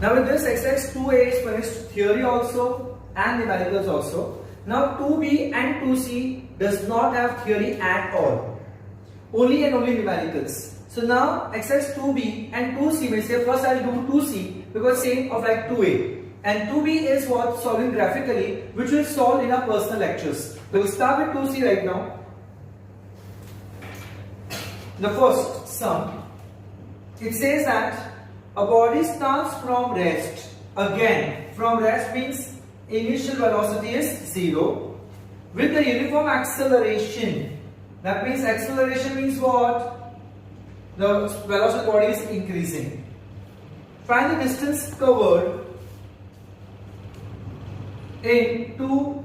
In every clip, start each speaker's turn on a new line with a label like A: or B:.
A: Now with this exercise 2A is finished, theory also and numericals also. Now 2B and 2C does not have theory at all. Only and only numericals. So now exercise 2B and 2C may say first I'll do 2C because same of like 2A. And 2B is what solving graphically, which we'll solve in our personal lectures. We'll start with 2C right now. The first sum, it says that a body starts from rest. Again, from rest means initial velocity is 0 with the uniform acceleration. That means acceleration means what? The velocity of the body is increasing. Find the distance covered in 2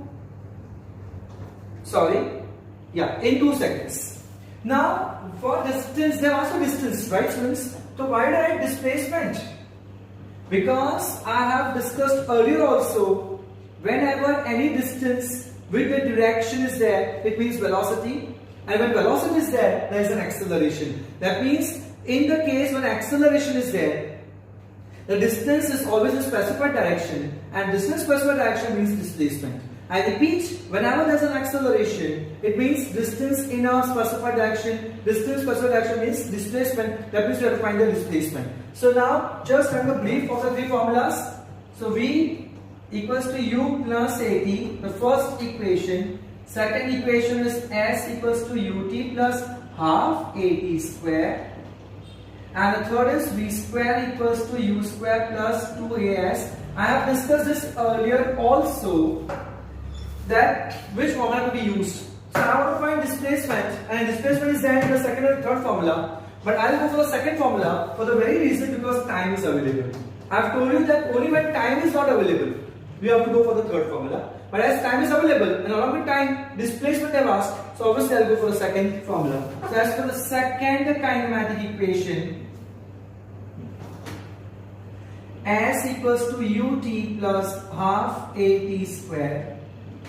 A: seconds. Now, for distance, there are also distance, right students? So why did I write displacement? Because I have discussed earlier also, whenever any distance with the direction is there, it means velocity. And when velocity is there is an acceleration. That means, in the case when acceleration is there, the distance is always in specified direction, and distance specified direction means displacement. I repeat, whenever there is an acceleration, it means distance in a specified direction. Distance specified direction means displacement. That means we have to find the displacement. So now, just have a brief of the three formulas. So V equals to U plus AT, the first equation. Second equation is S equals to UT plus half AT square. And the third is V square equals to U square plus 2AS. I have discussed this earlier also, that which formula to be used. So I want to find displacement, and displacement is there in the second or third formula, but I will go for the second formula for the very reason because time is available. I have told you that only when time is not available, we have to go for the third formula. But as time is available and along with time, displacement they have asked, so obviously I will go for the second formula. So as for the second kinematic equation, S equals to UT plus half AT square.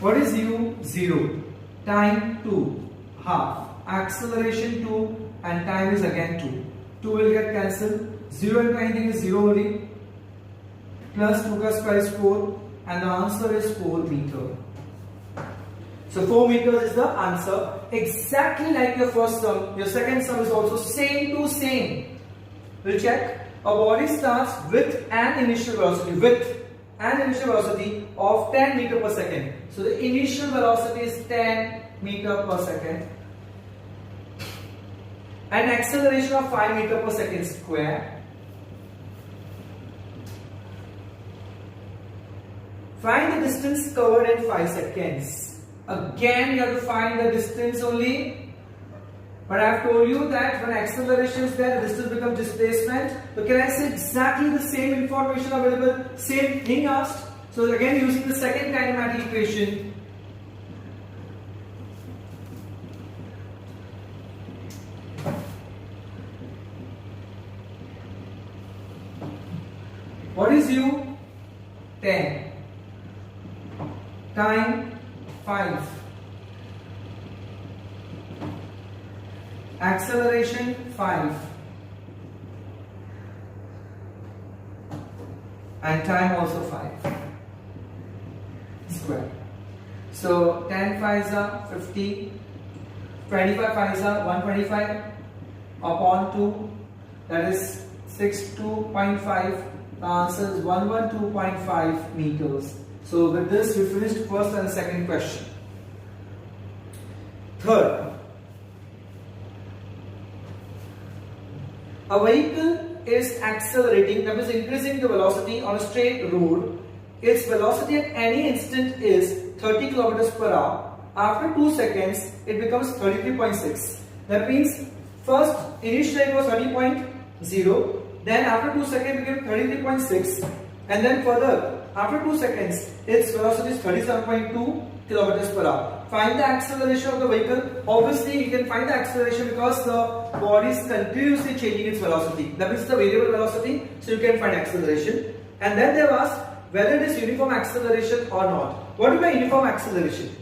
A: What is U? 0. Time 2. Half. Acceleration 2 and time is again 2. 2 will get cancelled. 0 into anything is 0 only. Plus 2 plus square is 4 and the answer is 4 meter. So 4 meters is the answer. Exactly like your first sum, your second sum is also same to same. We'll check. A body starts with an initial velocity. Of 10 meter per second. So the initial velocity is 10 meter per second. And acceleration of 5 meter per second square. Find the distance covered in 5 seconds. Again, you have to find the distance only. But I have told you that when acceleration is there, the distance becomes displacement. So can I say exactly the same information available, same thing asked? So again, using the second kinematic equation, what is U? 10. Time 5. Acceleration 5 and time also 5 square. So 10 5s are 50, 25 5s are 125 upon 2, that is 62.5. The answer is 112.5 meters. So with this we finished first and second question. Third, a vehicle is accelerating, that is increasing the velocity on a straight road. Its velocity at any instant is 30 km per hour. After 2 seconds, it becomes 33.6. That means first initially it was 30.0, then after 2 seconds it became 33.6, and then further after 2 seconds its velocity is 37.2 km per hour. Find the acceleration of the vehicle. Obviously, you can find the acceleration because the body is continuously changing its velocity. That means the variable velocity, so you can find acceleration. And then they have asked whether it is uniform acceleration or not. What is uniform acceleration?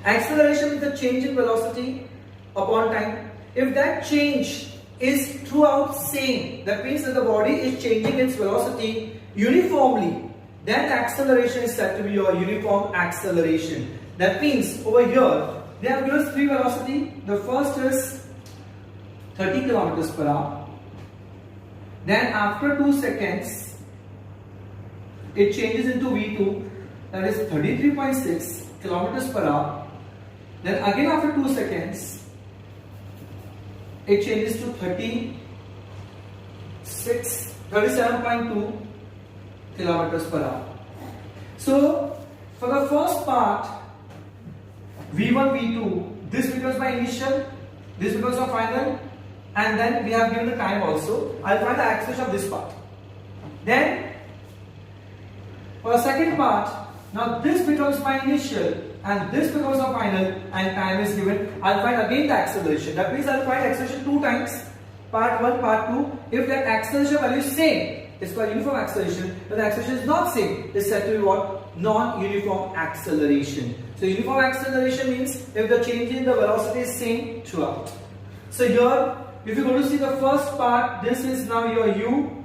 A: Acceleration is the change in velocity upon time. If that change is throughout same, that means that the body is changing its velocity uniformly, then the acceleration is said to be your uniform acceleration. That means over here they have given us three velocity. The first is 30 kilometers per hour. Then after 2 seconds it changes into V2, that is 33.6 kilometers per hour. Then again after 2 seconds it changes to 37.2 kilometers per hour. So for the first part, V1, V2, this becomes my initial, this becomes my final, and then we have given the time also. I'll find the acceleration of this part. Then for the second part, now this becomes my initial and this becomes my final, and time is given. I'll find again the acceleration. That means I'll find acceleration 2 times, part 1, part 2. If that acceleration value is same, it's called uniform acceleration. When the acceleration is not same, it's said to be what? Non-uniform acceleration. So uniform acceleration means if the change in the velocity is same throughout. So here, if you go to see the first part, this is now your u,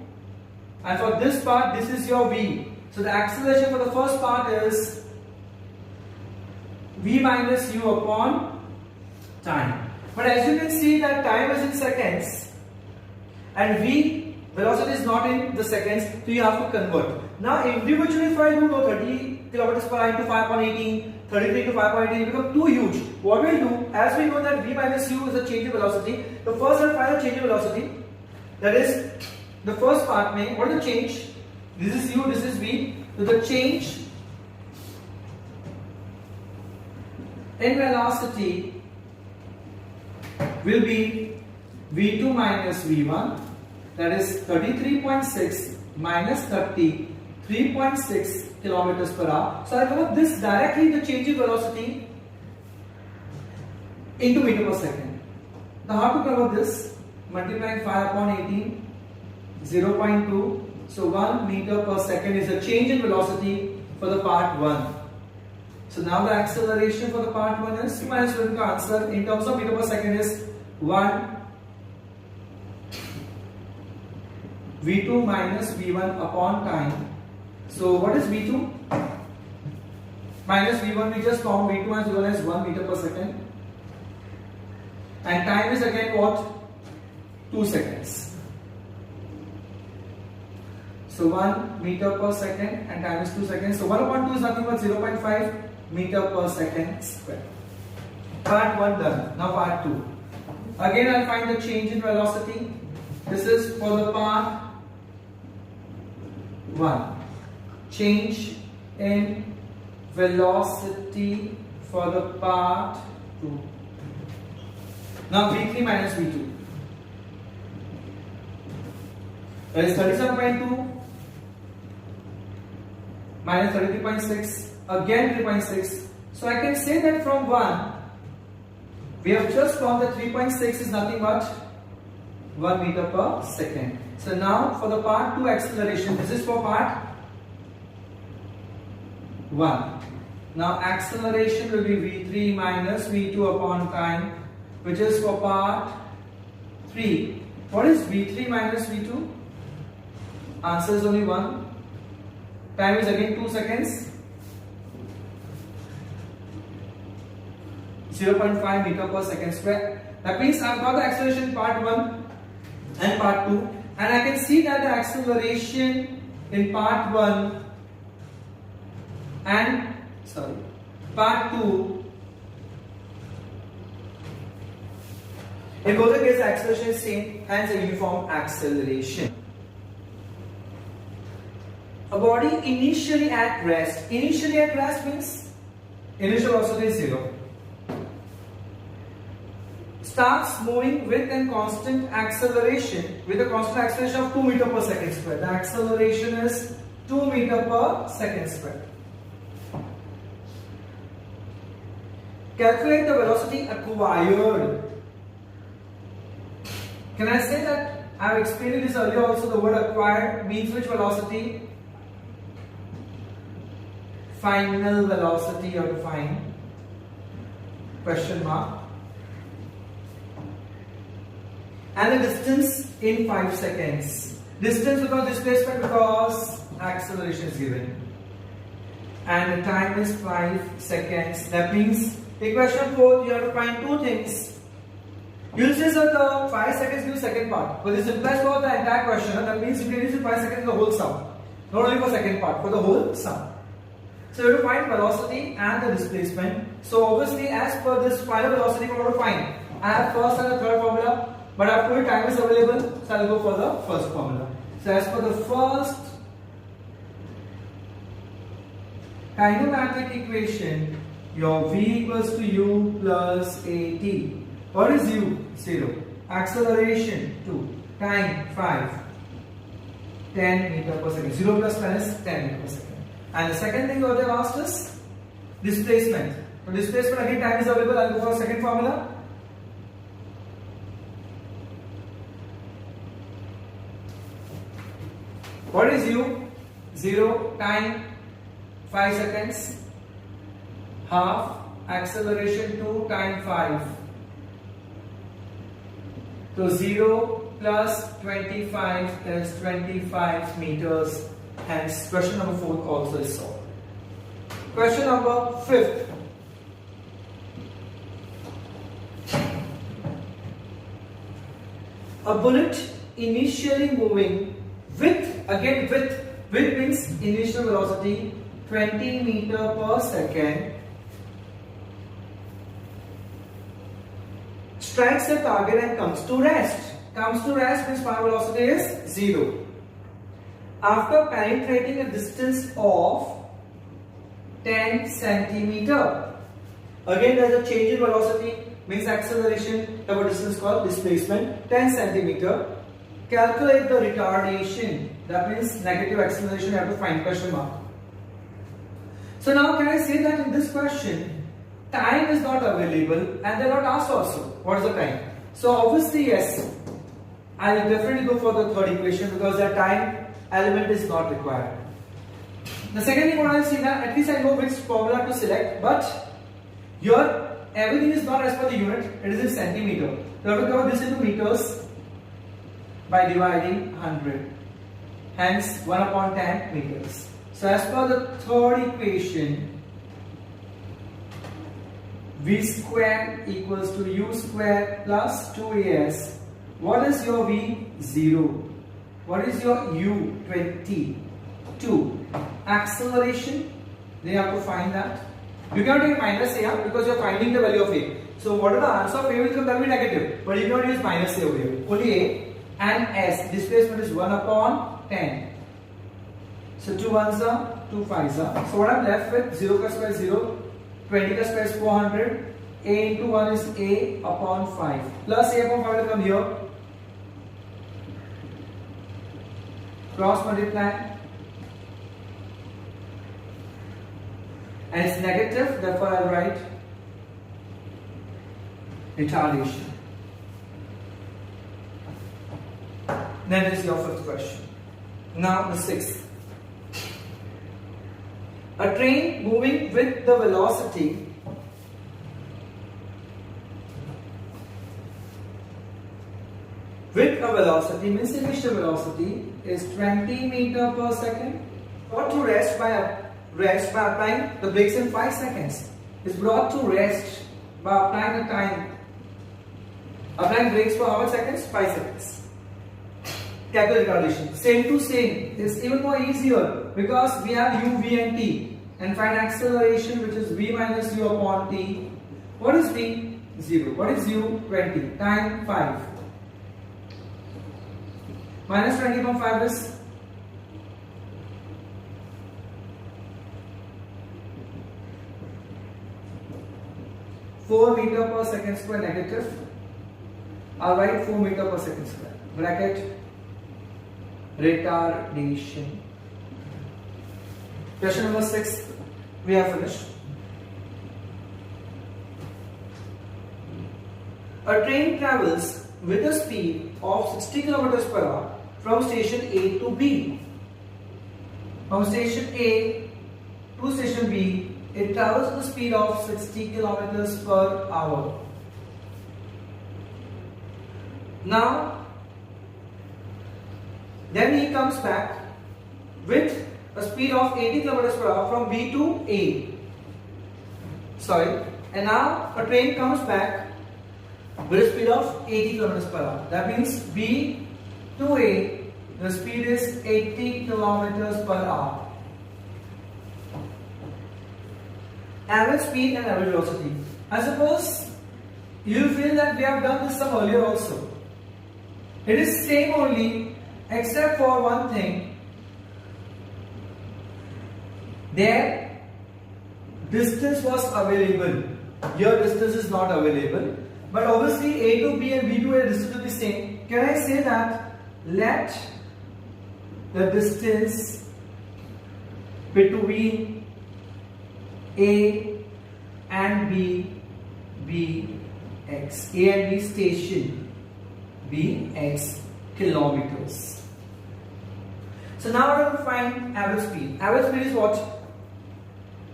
A: and for this part, this is your v. So the acceleration for the first part is v minus u upon time. But as you can see that time is in seconds and v velocity is not in the seconds, so you have to convert. Now individually if I do 30 kilometers per hour into 5.18, 33 to 5.18, it becomes too huge. What we'll do, as we know that v minus u is a change in velocity, the first and final change in velocity, that is the first part may, what is the change? This is u, this is v. So the change in velocity will be v2 minus v1, that is 33.6 minus 33.6 kilometers per hour. So I convert this directly, the change in velocity, into meter per second. Now how to convert this? Multiplying 5 upon 18, 0.2. So 1 meter per second is the change in velocity for the part 1. So now the acceleration for the part 1 is, you might as well answer in terms of meter per second is 1 v2 minus v1 upon time. So what is v2 minus v1? We just found v2 minus v1 is 1 meter per second, and time is again what? 2 seconds. So 1 meter per second and time is 2 seconds. So 1 upon 2 is nothing but 0.5 meter per second square. Part 1 done. Now part 2. Again I'll find the change in velocity. This is for the part 1. Change in velocity for the part 2. Now v3 minus v2. That is 37.2 minus 33.6, again 3.6. So I can say that from 1, we have just found that 3.6 is nothing but 1 meter per second. So now for the part 2 acceleration, this is for part 1. Now acceleration will be v3 minus v2 upon time, which is for part 3. What is v3 minus v2? Answer is only 1. Time is again 2 seconds. 0.5 meter per second square. That means I've got the acceleration part 1 and part 2, and I can see that the acceleration in part 1 and part 2, in both the cases the acceleration is same, hence a uniform acceleration. A body initially at rest means initial velocity is 0. Starts moving with a constant acceleration, of 2 meter per second square. The acceleration is 2 meter per second square. Calculate the velocity acquired. Can I say that I have explained this earlier also? The word acquired means which velocity? Final velocity you have to find. Question mark. and the distance in 5 seconds. Distance without displacement because acceleration is given. And the time is 5 seconds. That means equation 4, you have to find two things. You will say that the 5 seconds gives second part, but this implies for the entire question. That means you can use 5 seconds the whole sum, not only for second part, for the whole sum. So you have to find velocity and the displacement. So obviously, as per this final velocity, we want to find. I have first and the third formula, but I have told time is available, so I will go for the first formula. So as per the first kinematic equation, your v equals to u plus at. What is u? 0. Acceleration 2. Time 5. 10 meter per second. 0 plus 10 is 10 meter per second. And the second thing what they have asked is displacement. For displacement, again time is available. I will go for second formula. What is u? 0. Time 5 seconds. Half. Acceleration 2. Time 5. So 0 plus 25 is 25 meters. Hence, question number 4 also is solved. Question number 5. A bullet initially moving with means initial velocity 20 meter per second strikes a target and comes to rest. Comes to rest means final velocity is 0. After penetrating a distance of 10 centimeter. Again there is a change in velocity, means acceleration, the distance called displacement, 10 centimeter. Calculate the retardation, that means negative acceleration, you have to find question mark. So now can I say that in this question, time is not available and they are not asked also, what is the time? So obviously yes, I will definitely go for the third equation because the time element is not required. The second thing what I will see now, at least I know which formula to select, but here everything is not as per the unit, it is in centimeter. So I have to convert this into meters by dividing 100. Hence 1 upon 10 meters. So as per the third equation, v square equals to u square plus 2as. What is your v? 0. What is your u? 20. 2. Acceleration, they have to find that. You cannot take minus a because you are finding the value of a. So what is the answer of a will come, that will be negative. But you cannot use minus a over here. Only a and s. Displacement is 1 upon 10. So 2 ones are 2 5s are. So what I am left with 0 plus square is 0. 20 plus square is 400. A into 1 is a upon 5. Plus a upon 5 will come here. Cross multiply. And it's negative, therefore I'll write retardation. That is your fifth question. Now the sixth. A train moving with the velocity means initial velocity is 20 meter per second. Brought to rest by applying the brakes in 5 seconds. Is brought to rest by applying the time. Applying brakes for how much seconds? 5 seconds. Calculate retardation. Same to same. It's even more easier because we have u, v and t. And find acceleration which is v minus u upon t. What is v? 0. What is u? 20. Time 5. Minus 20 upon 5 is 4 meter per second square negative. I'll write 4 meter per second square. Bracket retardation. Question number 6. We have finished. A train travels with a speed of 60 km per hour from station A to B. From station A to station B, it travels at the speed of 60 km per hour. Now, then he comes back with a speed of 80 kilometers per hour from B to A. Sorry, and now a train comes back with a speed of 80 kilometers per hour. That means B to A, the speed is 80 kilometers per hour. Average speed and average velocity. I suppose you feel that we have done this some earlier also. It is same only, except for one thing. There distance was available. Here distance is not available. But obviously A to B and B to A distance will be same. Can I say that let the distance between A and B be x. A and B station be x kilometers. So now I want to find average speed. Average speed is what?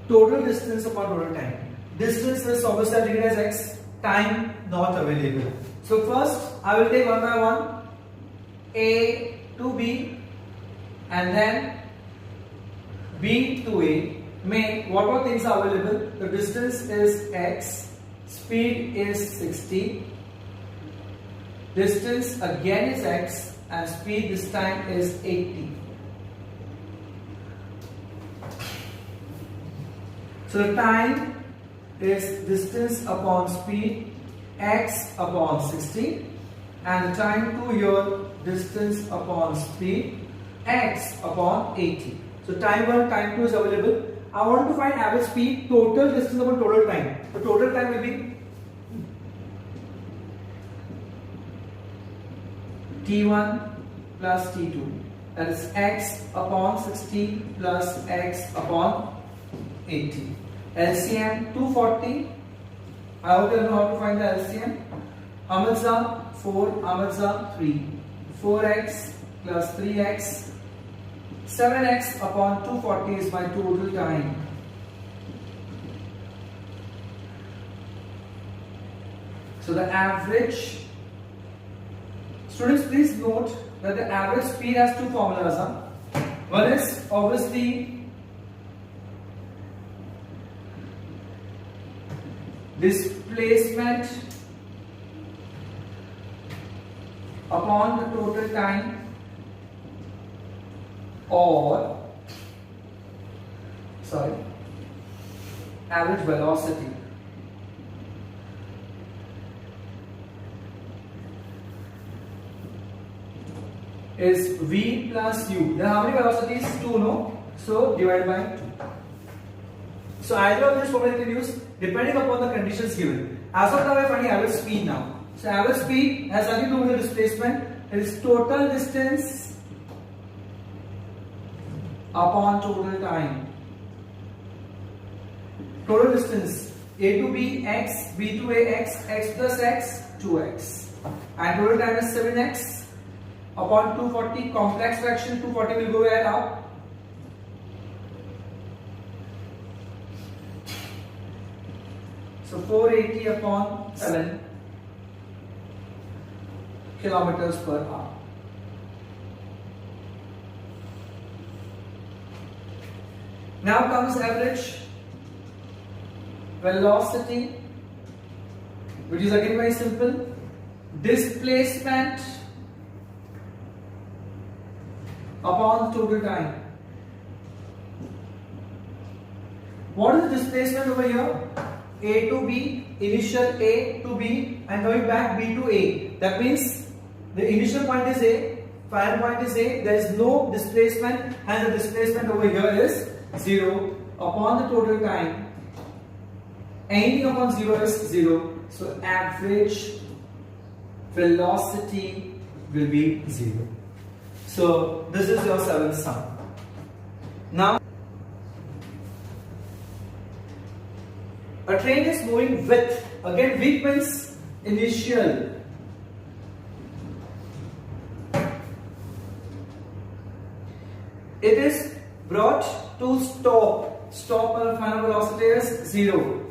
A: Total distance upon total time. Distance is obviously taken as x. Time not available. So first I will take one by one. A to B and then B to A. What things are available? The distance is x, speed is 60, distance again is x, and speed this time is 80. So the time is distance upon speed, x upon 60, and the time to your distance upon speed, x upon 80. So time 1, time 2 is available. I want to find average speed, total distance upon total time. The total time will be t1 plus t2. That is x upon 60 plus x upon 80. LCM 240. I hope you know how to find the LCM. How much are 4? How much are 3? 4x plus 3x. 7x upon 240 is my total time. So the average, students please note that the average speed has two formulas. One is obviously displacement upon the total time, or average velocity. Is v plus u. Then how many velocities? 2, no? So divide by 2. So either of these formula you can use depending upon the conditions given. As of now we are finding average speed now. So average speed has nothing to do with the displacement. It is total distance upon total time. Total distance A to B x, B to A x, x plus x 2x, and total time is 7x upon 240. Complex fraction 240 will go where up? So 480 upon 7 kilometers per hour. Now comes average velocity, which is again very simple. Displacement upon total time. What is the displacement over here? A to B, initial A to B and coming back B to A. That means the initial point is A, final point is A. There is no displacement, and the displacement over here is 0 upon the total time. Anything upon 0 is 0. So average velocity will be 0. So this is your seventh sum. Now a train is moving with, again with means initial. It is brought to stop. Stop and final velocity is 0.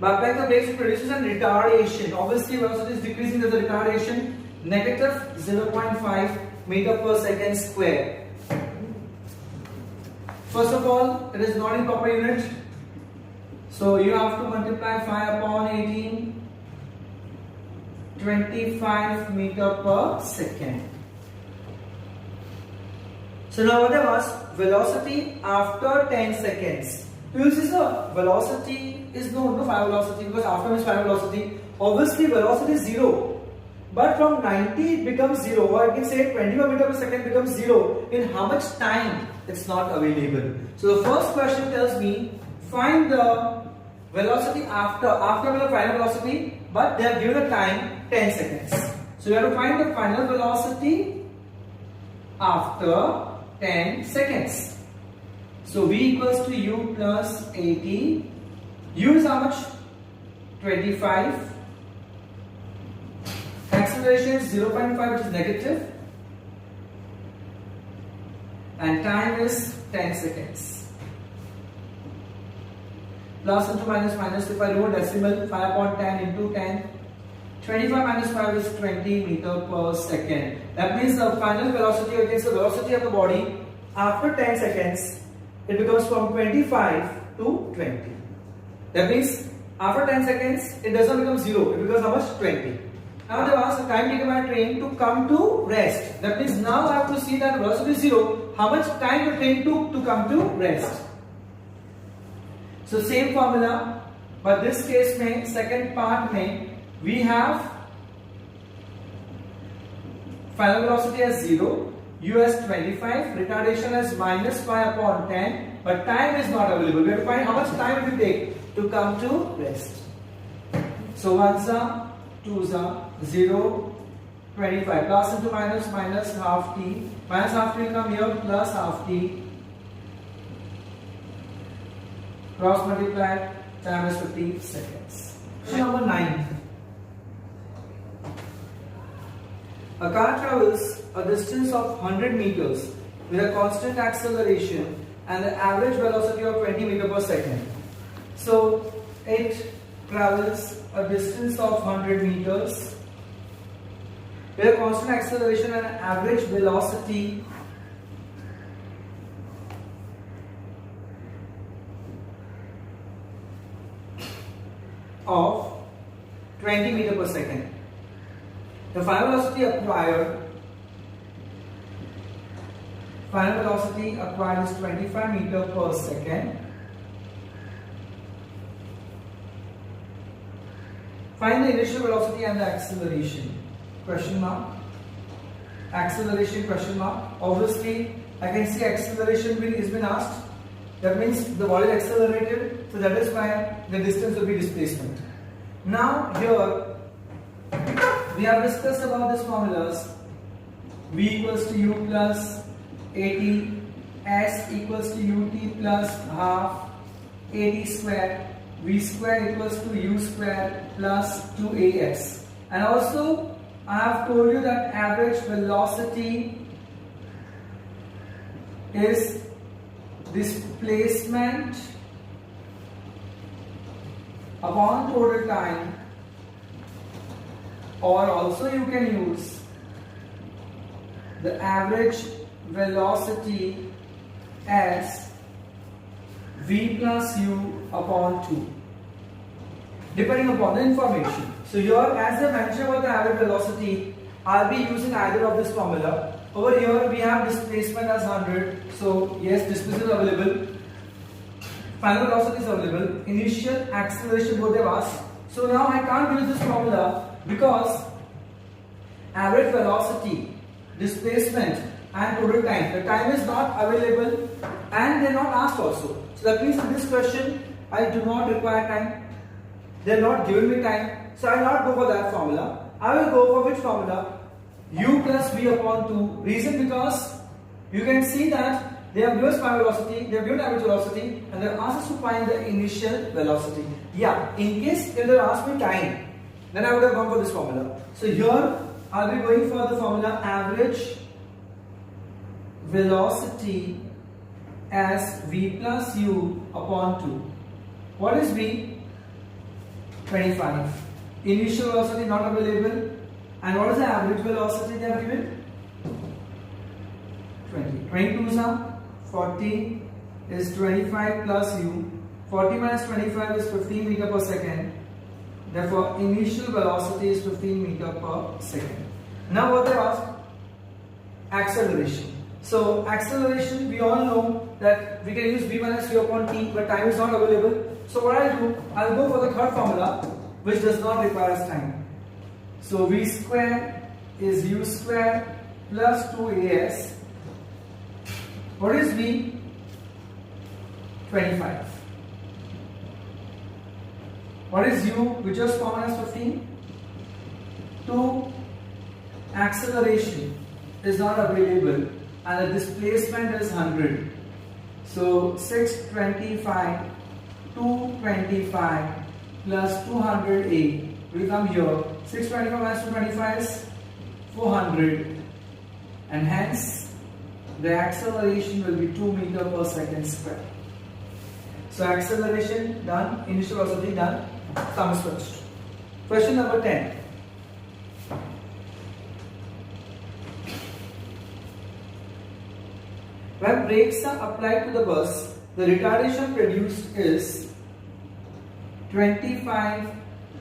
A: By applying the brakes, it produces a retardation. Obviously, velocity is decreasing, there's a retardation, negative 0.5 meter per second square. First of all, it is not in proper unit. So you have to multiply 5 upon 18, 25 meter per second. So now what I asked, velocity after 10 seconds. You will see, sir, velocity is no final velocity, because after means final velocity. Obviously velocity is 0. But from 90 it becomes 0, or I can say 25 meter per second becomes 0. In how much time? It's not available. So the first question tells me, find the velocity after the final velocity, but they have given a time 10 seconds. So you have to find the final velocity after 10 seconds. So v equals to u plus 80. U is how much? 25. Acceleration is 0.5, which is negative. And time is 10 seconds. Plus into minus minus, if I do a decimal, 5 upon 10 into 10. 25 minus 5 is 20 meter per second. That means the final velocity against the velocity of the body after 10 seconds, it becomes from 25 to 20. That means after 10 seconds, it doesn't become 0, it becomes how much? 20. Now they ask the time taken by train to come to rest. That means now I have to see that velocity is 0. How much time the train took to come to rest? So same formula, but this case mein, second part mein, we have final velocity as 0, u as 25, retardation as minus 5 upon 10, but time is not available. We have to find how much time it will take to come to rest. So 1s are, 2s are, 0, 25, plus into minus, minus half t, minus half t will come here, plus half t, cross multiplied, time is 50 seconds. Question number 9. A car travels a distance of 100 meters with a constant acceleration and the average velocity of 20 meters per second. So it travels a distance of 100 meters with a constant acceleration and average velocity of 20 meters per second. The final velocity acquired is 25 meters per second. Find the initial velocity and the acceleration. Question mark. Acceleration question mark. Obviously, I can see acceleration is been asked. That means the body is accelerated, so that is why the distance will be displacement. Now here we have discussed about these formulas. V equals to u plus 80, s equals to ut plus half, 80 square, v square equals to u square plus 2ax. And also I have told you that average velocity is displacement upon total time, or also you can use the average velocity as v plus u upon 2, depending upon the information. So here, as I mentioned about the average velocity, I'll be using either of this formula. Over here we have displacement as 100, so yes, displacement is available, final velocity is available, initial acceleration both have asked. So now I can't use this formula because average velocity, displacement and total time, the time is not available and they are not asked also. So that means in this question I do not require time, they are not giving me time, so I will not go for that formula. I will go for which formula? U plus v upon 2. Reason because you can see that they have given final velocity, they have given average velocity, and they are asked us to find the initial velocity. Yeah, in case if they asked me time, then I would have gone for this formula. So here I will be going for the formula average velocity as v plus u upon 2. What is v? 25. Initial velocity not available. And what is the average velocity they have given? 20. 22 are 40 is 25 plus u. 40 minus 25 is 15 meter per second. Therefore, initial velocity is 15 meter per second. Now what they ask? Acceleration. So acceleration, we all know that we can use v minus u upon t, but time is not available. So what I'll do, I'll go for the third formula, which does not require time. So v square is u square plus 2as. What is v? 25. What is u, which was common as 15? 2. Acceleration is not available and the displacement is 100. So 625, 225 plus 208 will come here. 625 minus 225 is 400, and hence the acceleration will be 2 meter per second square. So acceleration done, initial velocity done, comes first. Question number 10. When brakes are applied to the bus, the retardation produced is 25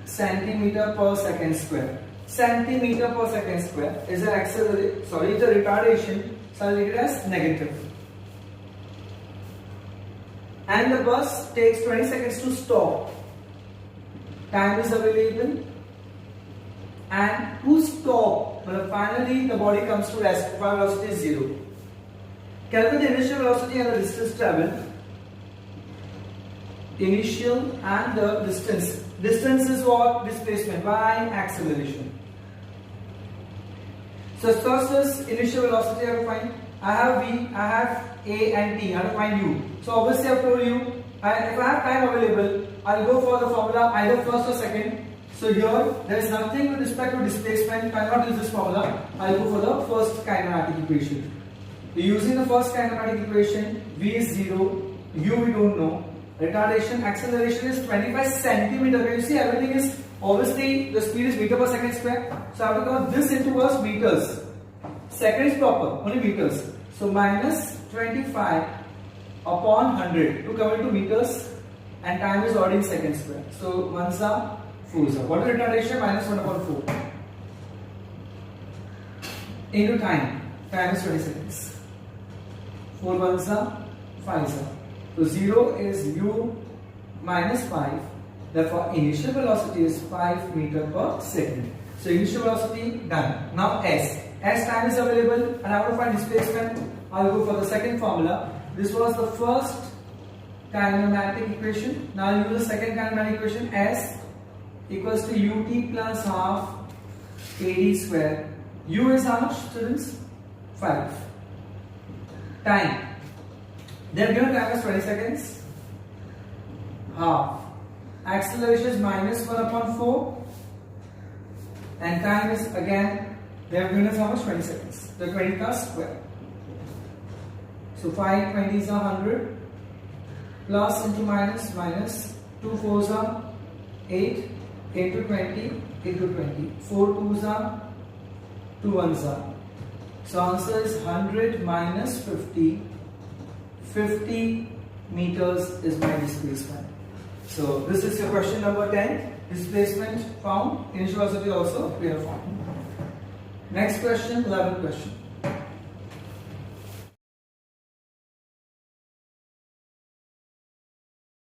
A: centimeter per second square. Centimeter per second square is an acceleration, sorry, the retardation, so I'll take it as negative. And the bus takes 20 seconds to stop. Time is available. And to stop, but finally the body comes to rest, velocity is 0. Calculate the initial velocity and the distance traveled. Initial and the distance. Distance is what? Displacement by acceleration. So first is initial velocity I have to find. I have v, I have a and t. I have to find u. So obviously I have told you, if I have time available, I'll go for the formula either first or second. So here there is nothing with respect to displacement. I cannot use this formula. I'll go for the first kinematic equation. Using the first kinematic equation, v is 0, u we don't know. Retardation, acceleration is 25 centimeter. Can you see everything is, obviously the speed is meter per second square. So I have to count this into us meters. Second is proper, only meters. So minus 25 upon 100 to convert to meters, and time is already in second square. So 1s are 4s are. What is retardation? Minus 1 upon 4 into time. Time is 20 seconds. 4 1s are 5s are. So 0 is u minus 5. Therefore, initial velocity is 5 meter per second. So initial velocity done. Now s. S time is available, and I want to find displacement. I'll go for the second formula. This was the first kinematic equation. Now I'll use the second kinematic equation. S equals to ut plus half ad square. U is how much, students? 5. Time. They are given time as 20 seconds. Half. Acceleration is minus 1 upon 4. And time is again, they have given us how much? 20 seconds. The 20 plus square. So 5 20s are 100. Plus into minus, minus. 2 4s are 8. 8 to 20, 8 to 20. 4 2s are 2 1s are. So answer is 100 minus 50. 50 meters is my displacement. So this is your question number 10. Displacement found. Initial velocity also we have found. Next question, 11th question.